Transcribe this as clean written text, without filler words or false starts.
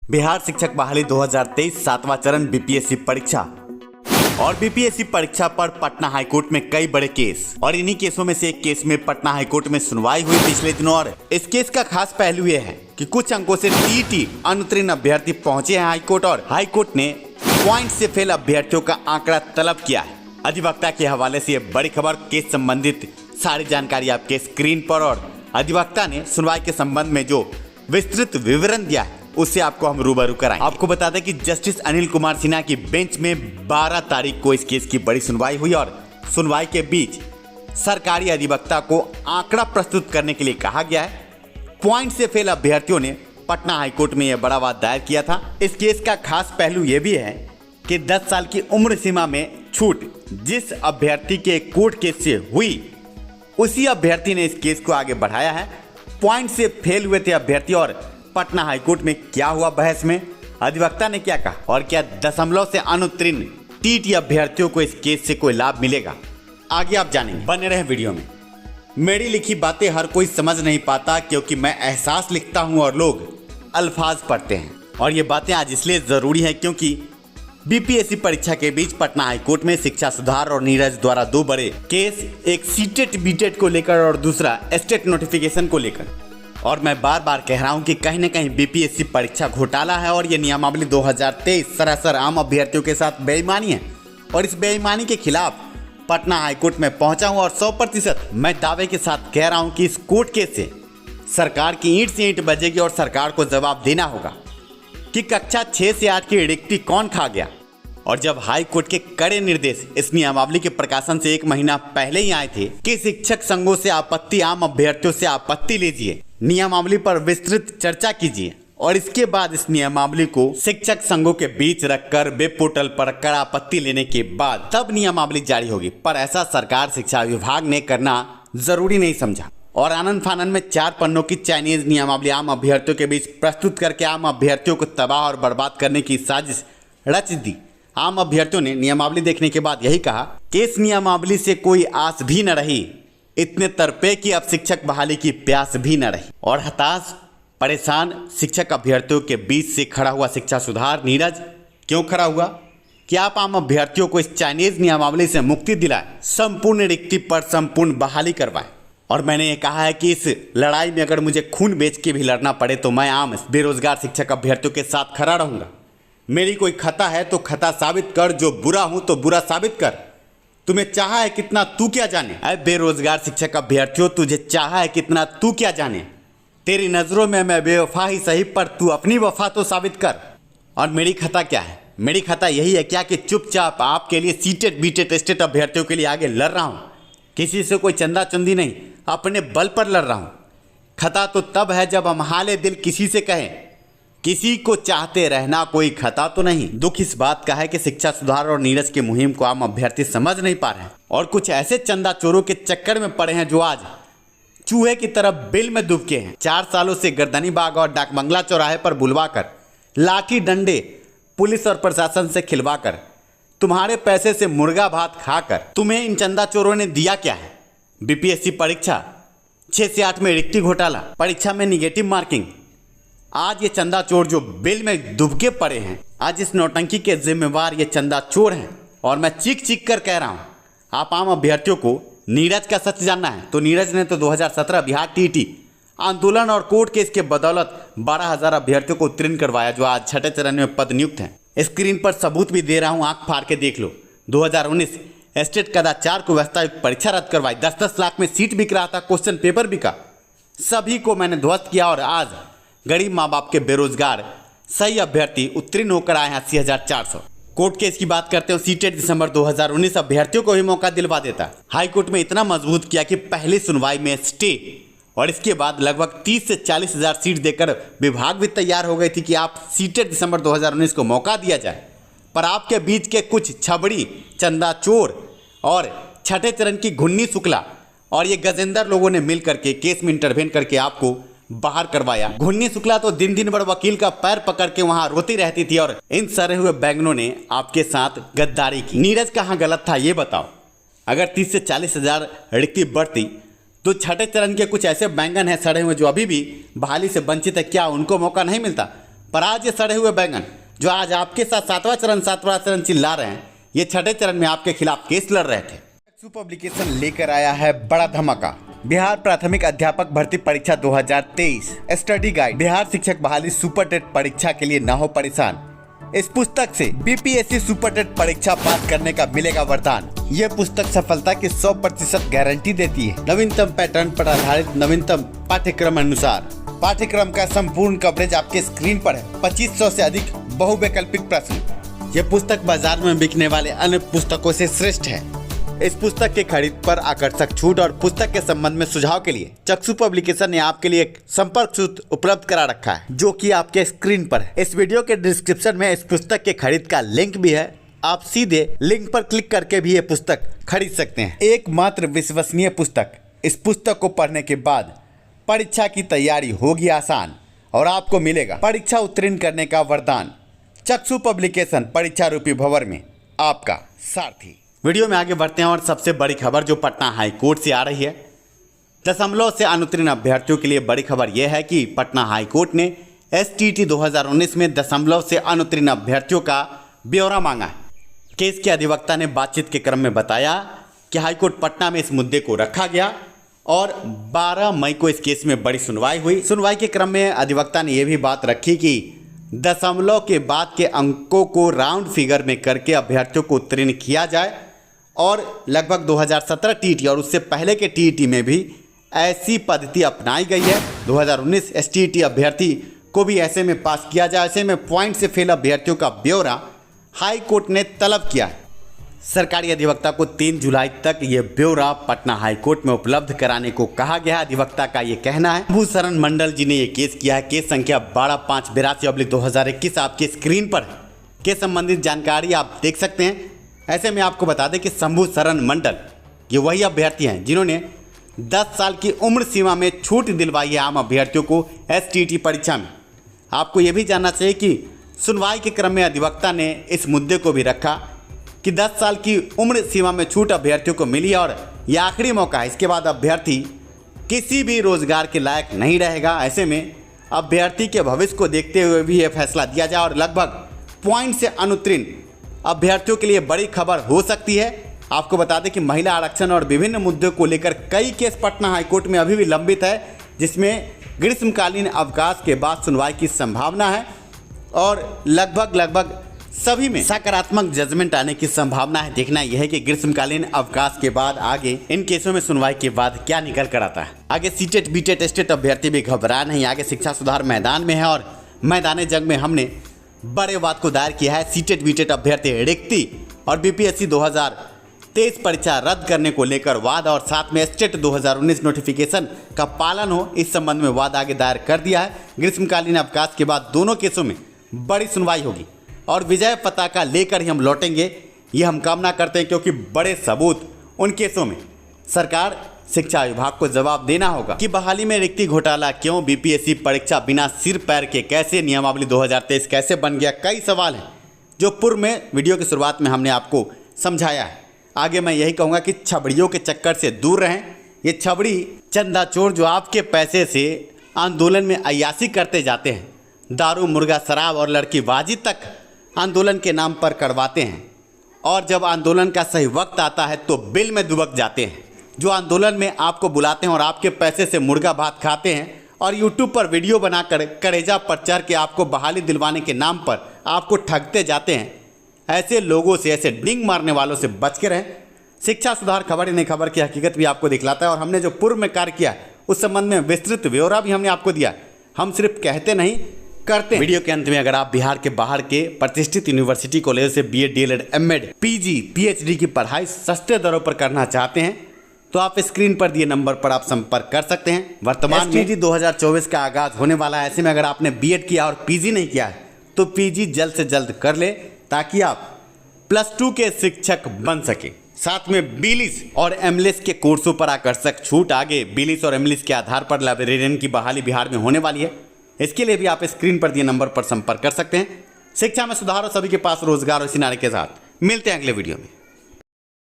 बिहार शिक्षक बहाली 2023 सातवां चरण बीपीएससी परीक्षा। और बीपीएससी परीक्षा पर पटना हाईकोर्ट में कई बड़े केस, और इन्हीं केसों में से एक केस में पटना हाईकोर्ट में सुनवाई हुई पिछले दिनों। और इस केस का खास पहलू यह है कि कुछ अंकों से टीईटी अनुत्तीर्ण अभ्यर्थी पहुंचे हैं हाईकोर्ट, और हाईकोर्ट ने पॉइंट से फेल अभ्यर्थियों का आंकड़ा तलब किया है। अधिवक्ता के हवाले से ये बड़ी खबर, केस संबंधित सारी जानकारी आपके स्क्रीन पर। और अधिवक्ता ने सुनवाई के संबंध में जो विस्तृत विवरण दिया है उससे आपको हम रूबरू कराएंगे। आपको बता दें कि जस्टिस अनिल कुमार सिन्हा की बेंच में 12 तारीख को इस केस की बड़ी सुनवाई हुई, और सुनवाई के बीच सरकारी अधिवक्ता को आंकड़ा प्रस्तुत करने के लिए कहा गया है। पॉइंट से फेल अभ्यर्थियों ने पटना हाईकोर्ट में यह बड़ा वाद दायर किया था। इस केस का खास पहलू यह भी है कि 10 साल की उम्र सीमा में छूट जिस अभ्यर्थी के कोर्ट केस से हुई, उसी अभ्यर्थी ने इस केस को आगे बढ़ाया है। पॉइंट से फेल हुए थे अभ्यर्थी, और पटना हाईकोर्ट में क्या हुआ बहस में, अधिवक्ता ने क्या कहा, और क्या दशमलव से अनुत्तीर्ण टीटी अभ्यर्थियों को इस केस से कोई लाभ मिलेगा, आगे आप जानेंगे। बने रहे वीडियो में। मेरी लिखी बातें हर कोई समझ नहीं पाता, क्योंकि मैं एहसास लिखता हूं और लोग अल्फाज पढ़ते हैं। और ये बातें आज इसलिए जरूरी है क्योंकि बीपीएससी परीक्षा के बीच पटना हाईकोर्ट में शिक्षा सुधार और नीरज द्वारा दो बड़े केस, एक सीटेट बीटेट को लेकर और दूसरा स्टेट नोटिफिकेशन को लेकर। और मैं बार बार कह रहा हूं कि कहीं न कहीं बीपीएससी परीक्षा घोटाला है, और ये नियमावली 2023 सरासर आम अभ्यर्थियों के साथ बेईमानी है। और इस बेईमानी के खिलाफ पटना हाईकोर्ट में पहुंचा हूं, और 100% मैं दावे के साथ कह रहा हूं कि इस कोर्ट केस से सरकार की ईंट से ईंट बजेगी, और सरकार को जवाब देना होगा कि कक्षा 6 से 8 की रिक्ति कौन खा गया। और जब हाई कोर्ट के कड़े निर्देश इस नियमावली के प्रकाशन से 1 महीना पहले ही आए थे कि शिक्षक संघों से आपत्ति, आम अभ्यर्थियों से आपत्ति लीजिए, नियमावली पर विस्तृत चर्चा कीजिए, और इसके बाद इस नियमावली को शिक्षक संघों के बीच रखकर वेब पोर्टल पर कड़ा आपत्ति लेने के बाद तब नियमावली जारी होगी। पर ऐसा सरकार शिक्षा विभाग ने करना जरूरी नहीं समझा, और आनंद फानन में 4 पन्नों की चाइनीज नियमावली आम अभ्यर्थियों के बीच प्रस्तुत करके आम अभ्यर्थियों को तबाह और बर्बाद करने की साजिश रच दी। आम अभ्यर्थियों ने नियमावली देखने के बाद यही कहा कि इस नियमावली से कोई आस भी न रही, इतने तरपे कि अब शिक्षक बहाली की प्यास भी न रही। और हताश परेशान शिक्षक अभ्यर्थियों के बीच से खड़ा हुआ शिक्षा सुधार नीरज क्यों खड़ा हुआ कि आप आम अभ्यर्थियों को इस चाइनीज नियमावली से मुक्ति दिलाए, संपूर्ण रिक्ति पर संपूर्ण बहाली करवाए। और मैंने ये कहा है कि इस लड़ाई में अगर मुझे खून बेच के भी लड़ना पड़े तो मैं आम बेरोजगार शिक्षक अभ्यर्थियों के साथ खड़ा रहूंगा। मेरी कोई खता है तो खता साबित कर, जो बुरा हूं तो बुरा साबित कर। तुम्हें चाहा है कितना तू क्या जाने। अरे बेरोजगार शिक्षक अभ्यर्थियों, तुझे चाहा है कितना तू क्या जाने। तेरी नजरों में मैं बेवफा ही सही, पर तू अपनी वफा तो साबित कर। और मेरी खता क्या है? मेरी खता यही है क्या कि चुपचाप आपके लिए सीटेट बीटेट स्टेट अभ्यर्थियों के लिए आगे लड़ रहा हूँ। किसी से कोई चंदा चंदी नहीं, अपने बल पर लड़ रहा हूँ। खता तो तब है जब हम हाले दिल किसी से कहें, किसी को चाहते रहना कोई खता तो नहीं। दुख इस बात का है कि शिक्षा सुधार और नीरज की मुहिम को आम अभ्यर्थी समझ नहीं पा रहे हैं, और कुछ ऐसे चंदा चोरों के चक्कर में पड़े हैं जो आज चूहे की तरफ बिल में डूबके हैं। 4 सालों से गर्दनी बाग और डाक बंगला चौराहे पर बुलवाकर, लाठी डंडे पुलिस और प्रशासन से खिलवाकर, तुम्हारे पैसे से मुर्गा भात खाकर तुम्हें इन चंदा चोरों ने दिया क्या है? बीपीएससी परीक्षा 6 से 8 में रिक्ति घोटाला, परीक्षा में निगेटिव मार्किंग। आज ये चंदा चोर जो बिल में डुबके पड़े हैं, आज इस नौटंकी के जिम्मेवार ये चंदा चोर हैं। और मैं चीख चीख कर कह रहा हूँ, आप आम अभ्यर्थियों को नीरज का सच जानना है तो नीरज ने तो 2017 बिहार टीटी आंदोलन और कोर्ट केस के बदौलत 12,000 अभ्यर्थियों को उत्तीर्ण करवाया, जो आज 6ठे चरण में पद नियुक्त हैं। स्क्रीन पर सबूत भी दे रहा हूँ, आंख फाड़ के देख लो। 2019 स्टेट कदाचार को व्यवस्था परीक्षा रद्द करवाई, 10-10 लाख में सीट बिक रहा था, क्वेश्चन पेपर बिका, सभी को मैंने ध्वस्त किया। और आज गरीब माँ बाप के बेरोजगार सही अभ्यर्थी उत्तीर्ण होकर आए हैं 80,400। कोर्ट केस की बात करते हो, सीटेट दिसंबर 2019 अभ्यर्थियों को ही मौका दिलवा देता। हाईकोर्ट में इतना मजबूत किया कि पहली सुनवाई में स्टे, और इसके बाद लगभग 30 से 40 हज़ार सीट देकर विभाग भी तैयार हो गई थी कि आप सीटेट दिसंबर 2019 को मौका दिया जाए। पर आपके बीच के कुछ छबड़ी, चंदा चोर और 6ठे चरण की घुन्नी शुक्ला और ये गजेंद्र लोगों ने मिल करके केस में इंटरवेन करके आपको बाहर करवाया। घुन्नी शुक्ला तो दिन दिन भर वकील का पैर पकड़ के वहां रोती रहती थी, और इन सड़े हुए बैंगनों ने आपके साथ गद्दारी की। नीरज कहां गलत था ये बताओ? अगर 30 से 40 हज़ार रिक्ति बढ़ती तो 6ठे चरण के कुछ ऐसे बैंगन हैं सड़े हुए जो अभी भी बहाली से वंचित है, क्या उनको मौका नहीं मिलता? पर आज ये सड़े हुए बैंगन जो आज आपके साथ सातवां चरण चिल्ला रहे हैं, ये छठे चरण में आपके खिलाफ केस लड़ रहे थे। चक्षु पब्लिकेशन लेकर आया है बड़ा धमाका। बिहार प्राथमिक अध्यापक भर्ती परीक्षा 2023 स्टडी गाइड, बिहार शिक्षक बहाली सुपर टेट परीक्षा के लिए ना हो परेशान। इस पुस्तक से बीपीएससी सुपर टेट परीक्षा पास करने का मिलेगा वरदान। यह पुस्तक सफलता की 100% गारंटी देती है। नवीनतम पैटर्न पर आधारित नवीनतम पाठ्यक्रम अनुसार पाठ्यक्रम का संपूर्ण कवरेज आपके स्क्रीन पर है। 2500 से अधिक बहुवैकल्पिक प्रश्न। यह पुस्तक बाजार में बिकने वाले अन्य पुस्तकों से श्रेष्ठ है। इस पुस्तक के खरीद पर आकर्षक छूट और पुस्तक के संबंध में सुझाव के लिए चक्षु पब्लिकेशन ने आपके लिए एक संपर्क सूत्र उपलब्ध करा रखा है, जो कि आपके स्क्रीन पर है। इस वीडियो के डिस्क्रिप्शन में इस पुस्तक के खरीद का लिंक भी है। आप सीधे लिंक पर क्लिक करके भी ये पुस्तक खरीद सकते हैं। एकमात्र विश्वसनीय पुस्तक। इस पुस्तक को पढ़ने के बाद परीक्षा की तैयारी होगी आसान और आपको मिलेगा परीक्षा उत्तीर्ण करने का वरदान। चक्षु पब्लिकेशन परीक्षा रूपी भंवर में आपका सारथी। वीडियो में आगे बढ़ते हैं और सबसे बड़ी खबर जो पटना हाई कोर्ट से आ रही है। दशमलव से अनुत्तीर्ण अभ्यर्थियों के लिए बड़ी खबर यह है कि पटना हाई कोर्ट ने STT 2019 में दशमलव से अनुत्तीर्ण अभ्यर्थियों का ब्यौरा मांगा है। केस के अधिवक्ता ने बातचीत के क्रम में बताया कि हाईकोर्ट पटना में इस मुद्दे को रखा गया और 12 मई को इस केस में बड़ी सुनवाई हुई। सुनवाई के क्रम में अधिवक्ता ने यह भी बात रखी कि दशमलव के बाद के अंकों को राउंड फिगर में करके अभ्यर्थियों को उत्तीर्ण किया जाए और लगभग 2017 TET और उससे पहले के TET में भी ऐसी पद्धति अपनाई गई है। 2019 STT अभ्यर्थी को भी ऐसे में पास किया जाए। ऐसे में पॉइंट से फेल अभ्यर्थियों का ब्यौरा हाई कोर्ट ने तलब किया है। सरकारी अधिवक्ता को 3 जुलाई तक ये ब्यौरा पटना हाई कोर्ट में उपलब्ध कराने को कहा गया है। अधिवक्ता का ये कहना है। शंभूशरण मंडल जी ने ये केस किया है। केस संख्या 12582/2021 आपके स्क्रीन पर है। केस संबंधित जानकारी आप देख सकते हैं। ऐसे में आपको बता दें कि शंभूशरण मंडल ये वही अभ्यर्थी हैं जिन्होंने 10 साल की उम्र सीमा में छूट दिलवाई है आम अभ्यर्थियों को STT परीक्षा में। आपको ये भी जानना चाहिए कि सुनवाई के क्रम में अधिवक्ता ने इस मुद्दे को भी रखा कि 10 साल की उम्र सीमा में छूट अभ्यर्थियों को मिली और यह आखिरी मौका है। इसके बाद अभ्यर्थी किसी भी रोजगार के लायक नहीं रहेगा। ऐसे में अभ्यर्थी के भविष्य को देखते हुए भी यह फैसला दिया जाए और लगभग पॉइंट से अनुत्तीर्ण अभ्यर्थियों के लिए बड़ी खबर हो सकती है। आपको बता दें कि महिला आरक्षण और विभिन्न मुद्दों को लेकर कई केस पटना हाईकोर्ट में अभी भी लंबित है, जिसमें ग्रीष्मकालीन अवकाश के बाद सुनवाई की संभावना है और लगभग सभी में सकारात्मक जजमेंट आने की संभावना है। देखना यह है कि ग्रीष्मकालीन अवकाश के बाद आगे इन केसों में सुनवाई के बाद क्या निकल कर आता है। आगे सीटेट बीटेट स्टेट अभ्यर्थी भी घबरा नहीं। आगे शिक्षा सुधार मैदान में है और मैदान जंग में हमने बड़े वाद को दायर किया है। सीटेट बीटेट अभ्यर्थी रिक्ति और BPSC 2023 परीक्षा रद्द करने को लेकर वाद और साथ में स्टेट 2019 नोटिफिकेशन का पालन हो, इस संबंध में वाद आगे दायर कर दिया है। ग्रीष्मकालीन अवकाश के बाद दोनों केसों में बड़ी सुनवाई होगी और विजय पताका लेकर ही हम लौटेंगे, ये हम कामना करते हैं, क्योंकि बड़े सबूत उन केसों में सरकार शिक्षा विभाग को जवाब देना होगा कि बहाली में रिक्ति घोटाला क्यों, BPSC परीक्षा बिना सिर पैर के कैसे, नियमावली 2023 कैसे बन गया। कई सवाल हैं जो पूर्व में वीडियो की शुरुआत में हमने आपको समझाया है। आगे मैं यही कहूँगा कि छबड़ियों के चक्कर से दूर रहें। ये छबड़ी चंदा चोर जो आपके पैसे से आंदोलन में अय्यासी करते जाते हैं, दारू मुर्गा शराब और लड़कीबाजी तक आंदोलन के नाम पर करवाते हैं और जब आंदोलन का सही वक्त आता है तो बिल में दुबक जाते हैं। जो आंदोलन में आपको बुलाते हैं और आपके पैसे से मुर्गा भात खाते हैं और YouTube पर वीडियो बनाकर करेजा पर चढ़ के आपको बहाली दिलवाने के नाम पर आपको ठगते जाते हैं, ऐसे लोगों से, ऐसे डिंग मारने वालों से बच के रहें। शिक्षा सुधार खबर नहीं खबर की हकीकत भी आपको दिखलाता है और हमने जो पूर्व में कार्य किया उस संबंध में विस्तृत ब्यौरा भी हमने आपको दिया। हम सिर्फ कहते नहीं, करते। वीडियो के अंत में अगर आप बिहार के बाहर के प्रतिष्ठित यूनिवर्सिटी कॉलेज से BEd DLEd MAd PG PhD की पढ़ाई सस्ते दरों पर करना चाहते हैं तो आप स्क्रीन पर दिए नंबर पर आप संपर्क कर सकते हैं। वर्तमान STT 2024 का आगाज होने वाला है। ऐसे में अगर आपने BEd किया और PG नहीं किया है तो PG जल्द से जल्द कर ले ताकि आप +2 के शिक्षक बन सके। साथ में BLIS और MLIS के कोर्सों पर आकर्षक छूट। आगे BLIS और MLIS के आधार पर लाइब्रेरियन की बहाली बिहार में होने वाली है। इसके लिए भी आप स्क्रीन पर दिए नंबर पर संपर्क कर सकते हैं। शिक्षा में सुधार और सभी के पास रोजगार और इसी नारे के साथ मिलते हैं अगले वीडियो में।